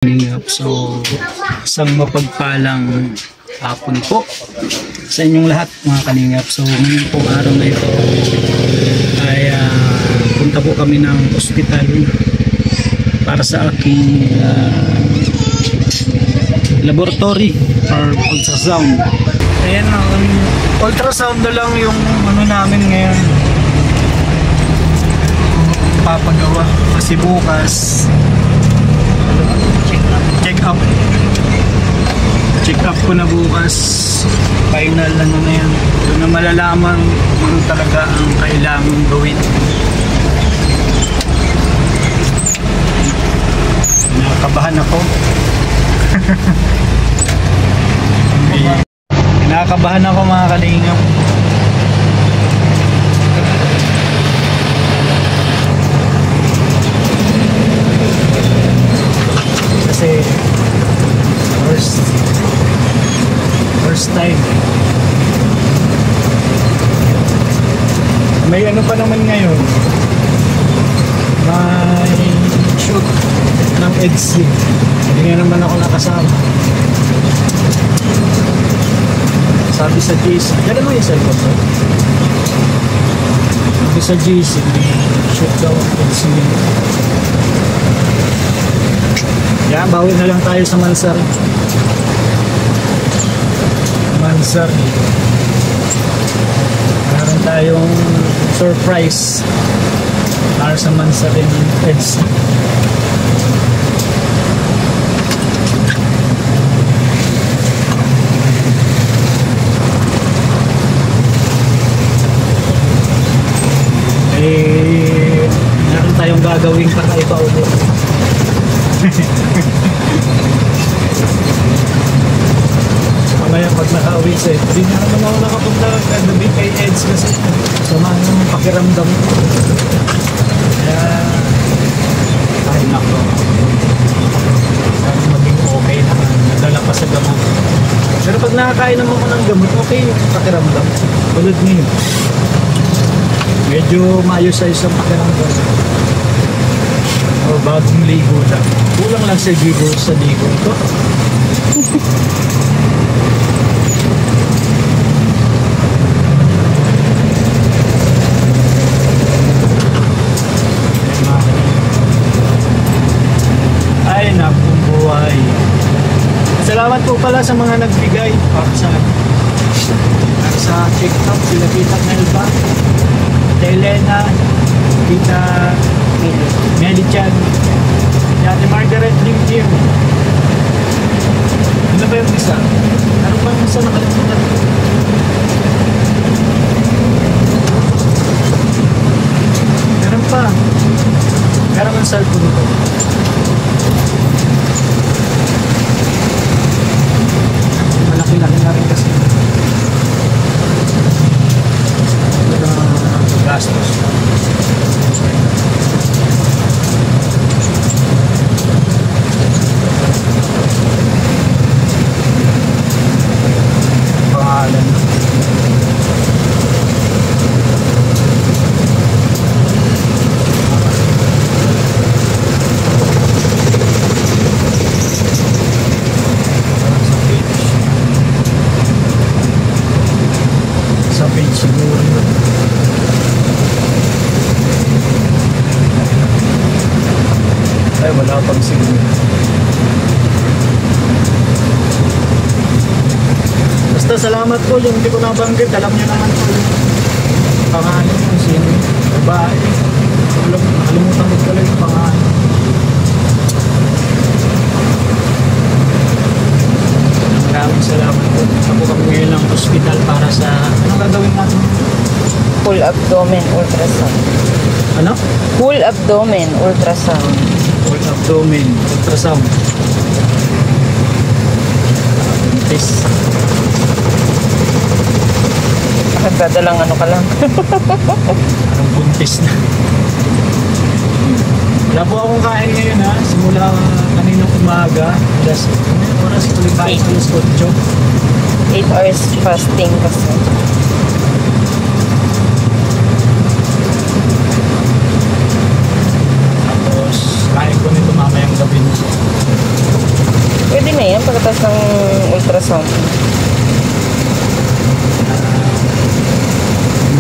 Kalingap. So, isang mapagpalang hapon po sa inyong lahat mga Kalingap. So, ngayon pong araw na ito ay punta po kami ng ospital para sa aking laboratory for ultrasound. Ayan, ultrasound na lang yung ano namin ngayon papagawa kasi bukas check up ko na bukas, final ano na yan, doon na malalaman ano talaga ang kailangan gawin. Nakakabahan ako. Nakakabahan ako mga Kalingap. Kasi first time. May ano pa naman ngayon, may shoot ng EDSI, hindi nga naman ako nakasama. Sabi sa GC, gano'n mo yung cellphone ko? Sabi sa GC, shoot daw ang EDSI. Yan, bawi na lang tayo sa Mansar. Meron tayong surprise para sa Mansar in EDSI. Meron tayong gagawing kakaiba ulit. Mamaya pag nakauwi sa'yo, hindi na naman ako nakapunta kagabi kay Eds kasi samahan naman pakiramdam ko. Kaya ay nako, sana maging okay naman, nadala pa sa gamot. Pero pag nakakain naman ko ng gamot, okay yung pakiramdam. Tulad niyo, medyo maayos-ayos ang pakiramdam. O bagong ligo lang. Kulang lang sa ligo ito. Ay naku buhay. Salamat po pala sa mga nagbigay para sa TikTok, sila Tita Melba, Elena, Tita Melichan, Ate Margaret Lim. Ano ba yung isa? Ano ba yung isa nakalimutan? Meron pa. Meron ang cellphone ko. Malaki-laki na rin kasi. Gastos. Pangalan. Sa page siguro. Ay, wala pang siguro. Basta salamat po yung hindi ko nabanggit. Alam niyo naman po yung pangalan yung sino. Babae. Nakalimutan ko pala yung pangalan. Maraming salamat po. Ako kami ngayon ng hospital para sa... Anong gagawin natin? Full abdomen ultrasound. Ano? Full abdomen ultrasound. Full abdomen ultrasound. Buntis. Nakagdadalang ano ka lang. Parang buntis na. Wala po akong kain ngayon ha. Simula kaninang umaga. Oras tuloy kain sa 8. 8 hours fasting kasi. Tapos kain ko nito mamayang gabi. pagkatas ng ultrasound?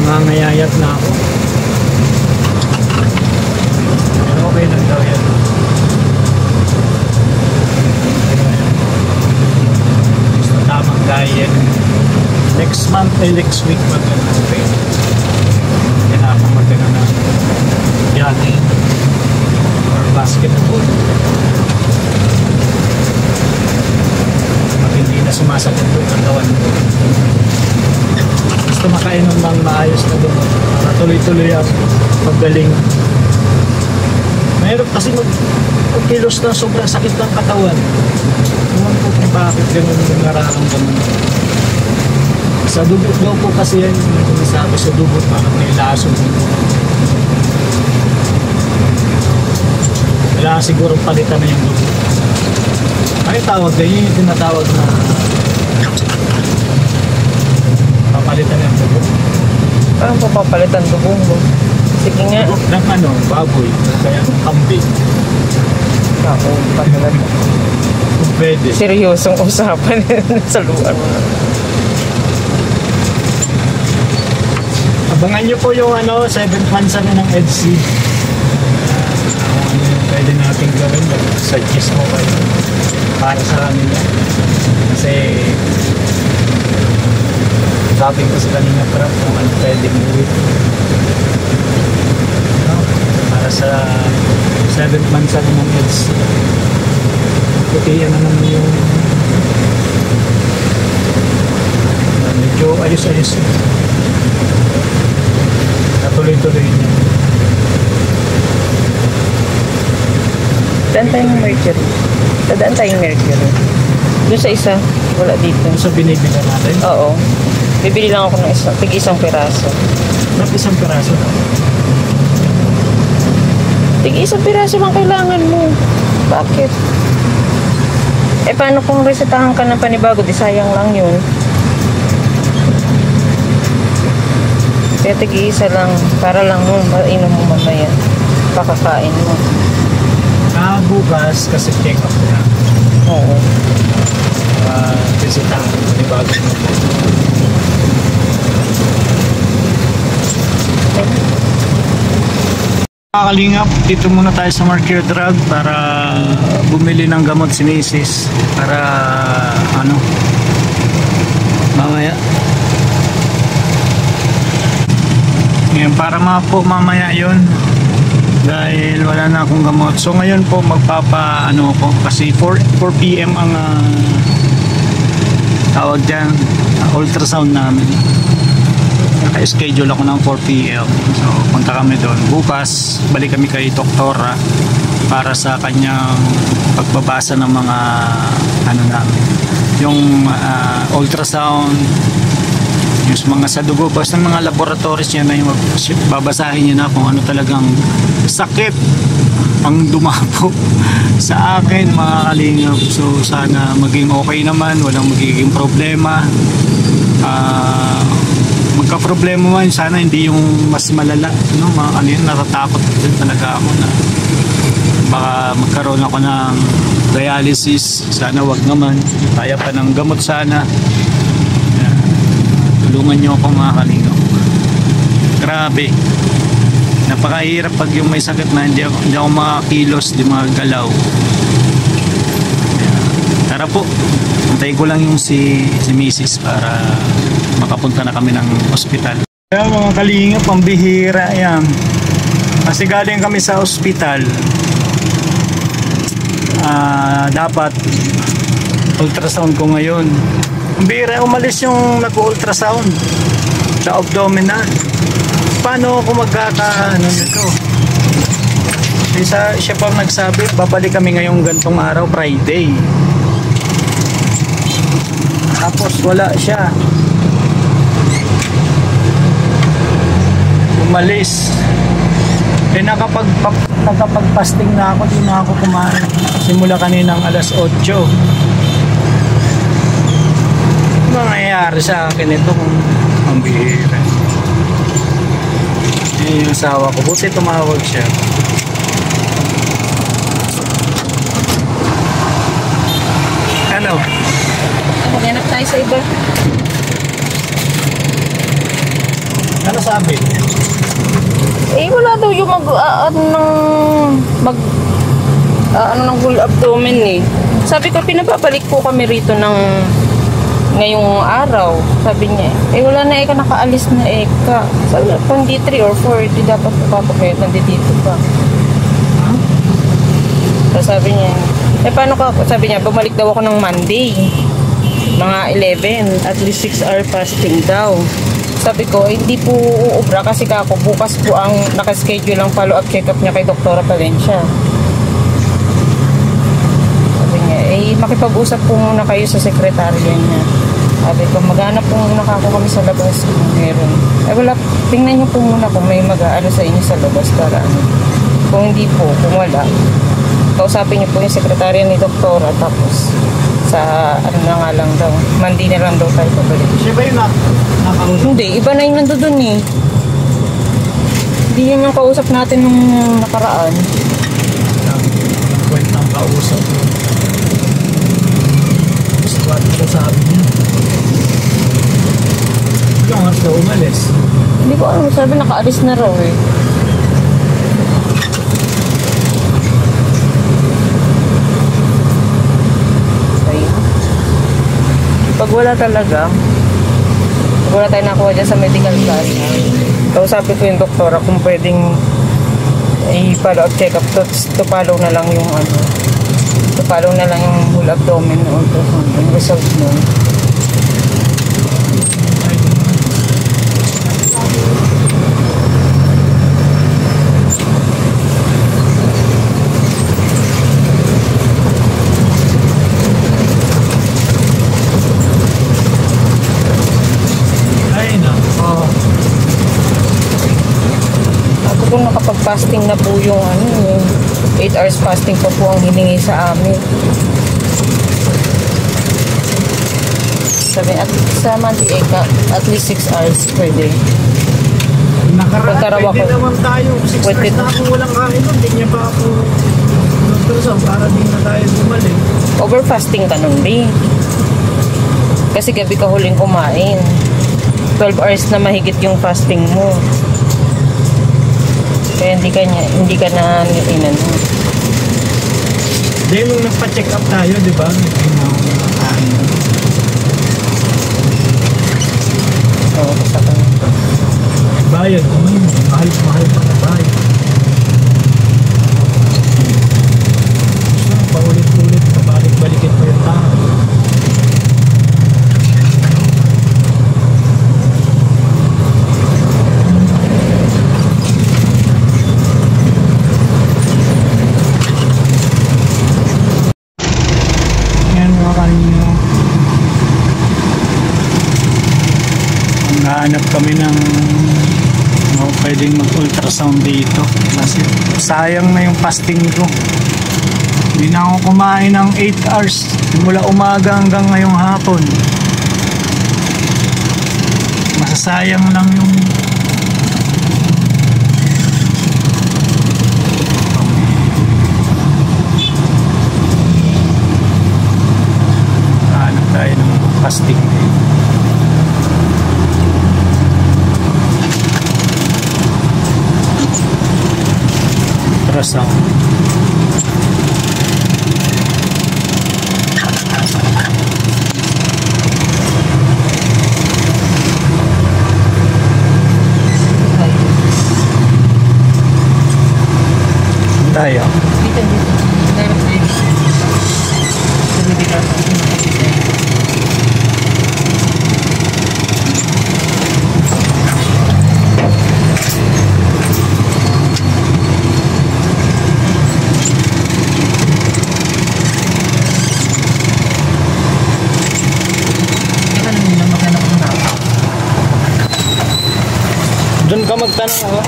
Nangangayayat na ako. Pero okay lang daw yan. Gusto tamang diet. Next month ay next week maganda. Okay. Kailangan maganda na jogging or basketball. Pag hindi na sumasakit po ang katawan mo. Gusto makainom ng maayos na gamot para tuloy-tuloy ang paggaling. Mayroon kasi magkilos na sobrang sakit ng katawan. Ewan po kung bakit ganun yung nararamdaman. Sa dugot daw po kasi yan yung sinasabi sa dugot, parang may laso. Kailangan siguro palitan na yung dugot. Ay tawag ganyan yung tinatawag na papalitan ng dugo. Parang papapalitan dugo mo. Sige nga. Ng ano, baboy. Kaya kambing. Ako, patalan mo. Kung pwede. Seryosong usapan sa lugar mo. Abangan nyo po yung ano, 7th month na ng EDC. Ano yung pwede natin gawin. Suggest mo kayo para sa kanila. Kasi sabi ko sa kanina prap kung ano pwedeng gawin. No? Para sa 7th month na ng EDC. Puti ano naman yung medyo ayos-ayos. Natuloy-tuloy niya. Daan tayong Mercury. Dadaan tayong Mercury. Doon sa isa, wala dito. Sa binibila natin? Oo. Bibili lang ako ng tig-isang piraso. Ba't isang piraso na? Tig-isang piraso lang kailangan mo. Bakit? Eh, paano kung resetahan ka ng panibago? Di sayang lang yun. Kaya tig-isa lang. Para lang mo, mainom mo mamaya. Pakakain mo. Bukas kasi check up na. Oo. Bisitahan ko ni bago. Mga kalingap, dito muna tayo sa Mercure Drug para bumili ng gamot si Mrs. Para ano mamaya ngayon para po mamaya yun dahil wala na akong gamot. So ngayon po magpapa ano ko kasi 4 PM ang tawag dyan ultrasound namin. Naka-schedule ako ng 4 PM. So punta kami doon. Bukas balik kami kay doktora para sa kanyang pagbabasa ng mga ano namin. Yung ultrasound, yung mga sa dugo, basta mga laboratories niya na yung babasahin niya na kung ano talagang sakit ang dumapo sa akin mga kalingap. So sana maging okay naman, walang magiging problema. Magka-problema man, sana hindi yung mas malala, no? Mga kalingap, natatakot din talaga ako na baka magkaroon ako ng dialysis. Sana wag naman, kaya pa ng gamot sana. Tulungan nyo ako mga kalingap. Grabe, napakahirap pag yung may sakit na hindi ako makakilos, hindi makagalaw. Tara po, antayin ko lang yung si Mrs. para makapunta na kami ng ospital. Kaya mga kalingap, pambihira yan. Kasi galing kami sa ospital, dapat ultrasound ko ngayon. Bira, umalis yung nag-ultrasound sa abdominal. Paano ako magkakaano nito? Siya pa nagsabi, babalik kami ngayong gantong araw, Friday. Tapos wala siya. Umalis. Eh nakapag-fasting na ako, di na ako kumain. Simula kaninang alas 8. Mangyayari sa akin ito kung ang bihira. Yun yung asawa ko, buti tumawag siya. Ano, Ano? Maghanap tayo sa iba. Ano sabi? Eh, wala daw yung ano ng whole abdomen eh. Sabi ko, pinababalik po kami rito ng ngayong araw. Sabi niya, eh wala na eka, nakaalis na eka. Sabi niya, pang D3 or 4, di dapat papapakayot, nandito pa. So sabi niya, eh paano ka, sabi niya, bumalik daw ako ng Monday. Mga 11, at least 6 hour fasting daw. Sabi ko, eh, hindi po uubra kasi kako bukas po ang nakaschedule ang follow-up check-up niya kay Dr. Palencia. Sabi niya, eh makipag-usap po muna kayo sa sekretarya niya. Sabi ko, maghanap po muna kako kami sa labas kung meron. Eh wala, tingnan niyo po muna kung may mag-aano sa inyo sa labas para ano. Kung hindi po, kung wala, kausapin niyo po yung sekretarya ni Dr. Tapos sa ano na nga lang daw, Monday na lang daw tayo pabalik. Siya ba yung nakausap? Hindi, iba na yung nandoon eh. Hindi yun yung kausap natin nung nakaraan. Kwentang kausap. Gusto ba ito sabi niya? Yung oras na umalis. Hindi ko alam, sabi nakaalis na raw eh. Pag wala talaga, pag wala tayo nakuha dyan sa medical class, kausapin ko yung doktora kung pwedeng i-follow up check up to follow na lang yung ano, to follow na lang yung whole abdomen o yung result nun. Kung nakapag-fasting na po yung ano, 8 hours fasting pa po ang hiningi sa amin. Sabi, at sa Monday Eka, at least 6 hours pwede. Nakaraan, pwede naman tayo. 6 hours na ako walang kain nun. Hindi niya pa ako nagtrasan para di na tayo bumalik. Over-fasting ka nun, B. Kasi gabi ka huling kumain. 12 hours na mahigit yung fasting mo. Kaya hindi ka na niinan mo. Dahil nung nagpa-check up tayo, di ba? Oo, basta ka. Bayad, mahal pa na bayad. So, paulit-ulit, pabalik-balikin pa yung tao. Hanap kami ng pwedeng mag-ultrasound dito kasi sayang na yung fasting ko. Hindi na ako kumain ng 8 hours mula umaga hanggang ngayong hapon. Masasayang lang yung hanap tayo ng fasting. Ultrasound. Tayo. Doon ka magtanong ako.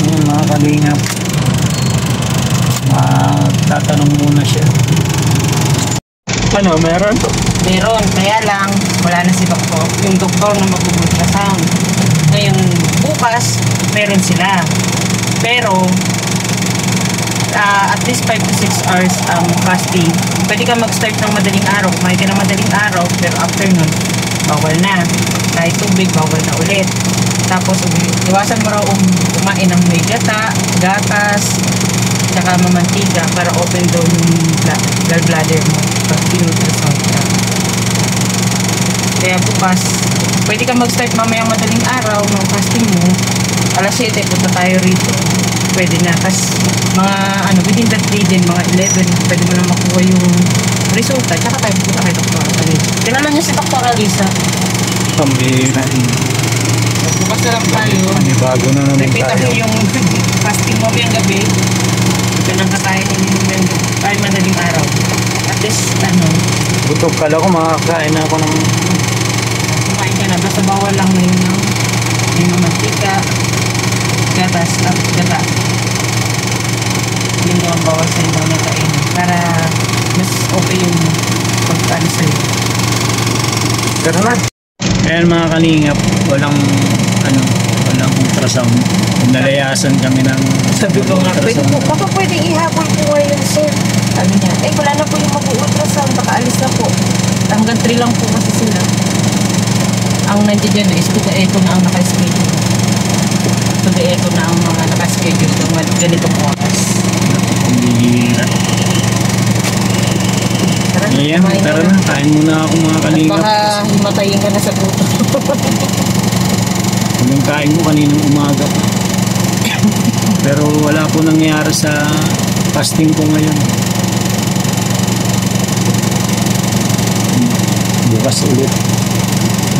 Ayan, mga kalingap. Tatanong muna siya. Ano, meron? Meron, kaya lang wala na si doktor. Yung doktor na mag-ultrasound. Ngayon, bukas, meron sila. Pero, at least 5 to 6 hours ang fasting. Pwede ka mag-start ng madaling araw. Kumain ka ng madaling araw, pero after nun, bawal na. Kahit tubig, bawal na ulit. Tapos, iwasan mo raw kumain ng may gata, gatas, saka mamantika para open daw yung gallbladder mo pag pinultrasound ka. Kaya bukas, pwede ka mag-start mamayang madaling araw ng fasting mo. Alas 7, punta tayo rito. Pwede na. Tapos, within that day din, mga 11, pwede mo na makuha yung resulta. Tsaka tayo punta kay Dr. Alisa. Kilala niya si Dr. Alisa. Pambira. Bukas na lang tayo. Bago na naman Repeat tayo. yung fasting mo yung gabi. Ito nang kakain yung tayo madaling araw. At least, Butok kala ko makakain na ako ng... kumain ka na. Basta bawal lang na yun ng may mamantika, gatas, at gata. Yun yung ang bawal sa ibang nakain. Para mas okay yung pagkaan sa'yo. Pero na. Ayan mga kalingap, walang ultrasound. Nalayasan kami ng... Sabi ko nga, baka pwede ihabol po ngayon, sir. Sabi niya, wala na po yung mag-ultrasound, baka alis na po. Hanggang 3 lang po kasi sila. Ang nandiyan na is, ito na ang naka-schedule. Ito na ang mga naka-schedule ng ganitong oras. Pambihira. Ayan, tara na. Kain muna ako mga kalingap. Baka himatayin ka na sa gutom. Yung kain mo kaninang umaga pa. Pero wala po nangyayari sa fasting ko ngayon. Bukas ulit.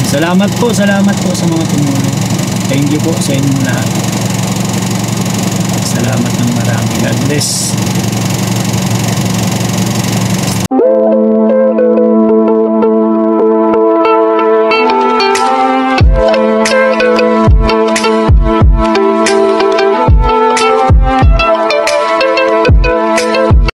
Salamat po sa mga tumulong. Thank you po sa inyong lahat. Salamat ng marami. God bless.